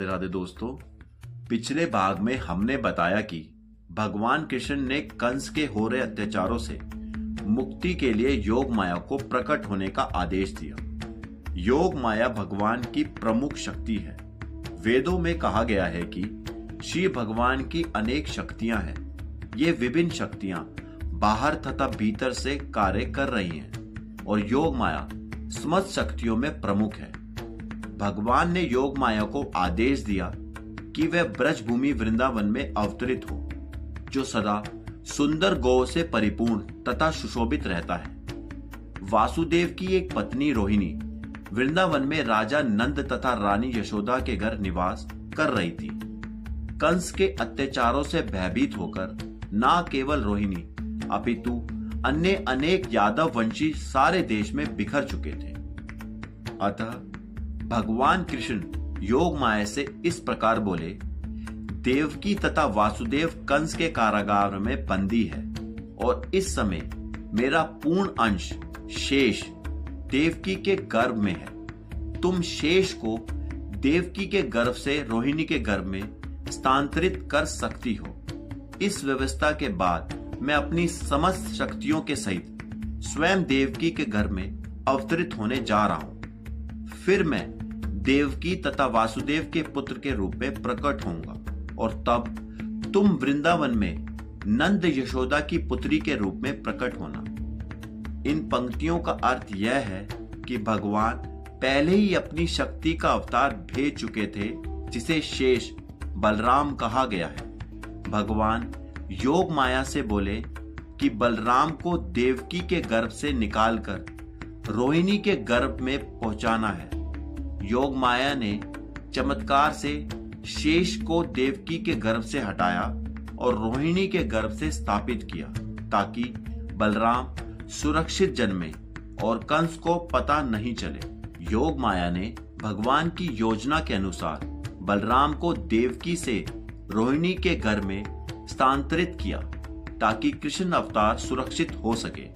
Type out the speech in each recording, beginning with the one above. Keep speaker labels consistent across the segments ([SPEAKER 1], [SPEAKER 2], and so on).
[SPEAKER 1] राधे दोस्तों, पिछले भाग में हमने बताया कि भगवान कृष्ण ने कंस के हो रहे अत्याचारों से मुक्ति के लिए योग माया को प्रकट होने का आदेश दिया। योग माया भगवान की प्रमुख शक्ति है। वेदों में कहा गया है कि श्री भगवान की अनेक शक्तियां हैं। ये विभिन्न शक्तियां बाहर तथा भीतर से कार्य कर रही हैं और योग माया समस्त शक्तियों में प्रमुख है। भगवान ने योग माया को आदेश दिया कि वह ब्रज भूमि वृंदावन में अवतरित हो, जो सदा सुंदर गौ से परिपूर्ण तथा सुशोभित रहता है। वासुदेव की एक पत्नी रोहिणी वृंदावन में राजा नंद तथा रानी यशोदा के घर निवास कर रही थी। कंस के अत्याचारों से भयभीत होकर न केवल रोहिणी अपितु अन्य अनेक यादव वंशी सारे देश में बिखर चुके थे। अतः भगवान कृष्ण योग माया से इस प्रकार बोले, देवकी तथा वासुदेव कंस के कारागार में बंदी है और इस समय मेरा पूर्ण अंश शेष देवकी के गर्भ में है। तुम शेष को देवकी के गर्भ से रोहिणी के गर्भ में स्थानांतरित कर सकती हो। इस व्यवस्था के बाद मैं अपनी समस्त शक्तियों के सहित स्वयं देवकी के घर में अवतरित होने जा रहा हूं। फिर मैं देवकी तथा वासुदेव के पुत्र के रूप में प्रकट होऊंगा और तब तुम वृंदावन में नंद यशोदा की पुत्री के रूप में प्रकट होना। इन पंक्तियों का अर्थ यह है कि भगवान पहले ही अपनी शक्ति का अवतार भेज चुके थे, जिसे शेष बलराम कहा गया है। भगवान योग माया से बोले कि बलराम को देवकी के गर्भ से निकालकर रोहिणी के गर्भ में पहुंचाना है। योग माया ने चमत्कार से शेष को देवकी के गर्भ से हटाया और रोहिणी के गर्भ से स्थापित किया, ताकि बलराम सुरक्षित जन्मे और कंस को पता नहीं चले। योग माया ने भगवान की योजना के अनुसार बलराम को देवकी से रोहिणी के गर्भ में स्थानांतरित किया, ताकि कृष्ण अवतार सुरक्षित हो सके।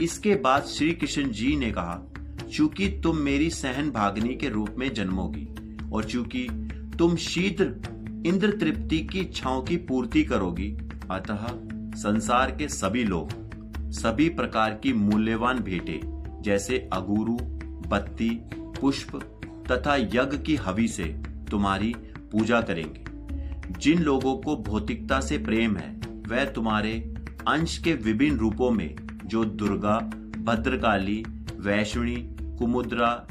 [SPEAKER 1] इसके बाद श्री कृष्ण जी ने कहा, चूंकि तुम मेरी सहन भागनी के रूप में जन्मोगी और चूंकि तुम शीघ्र इंद्र तृप्ति की इच्छाओं की पूर्ति करोगी, अतः संसार के सभी लोग सभी प्रकार की मूल्यवान भेंटें जैसे अगुरु, बत्ती, पुष्प तथा यज्ञ की हवि से तुम्हारी पूजा करेंगे। जिन लोगों को भौतिकता से प्रेम है, वह तुम्हारे अंश के विभिन्न रूपों में, जो दुर्गा, भद्रकाली, वैष्णी, कुमुद्रा,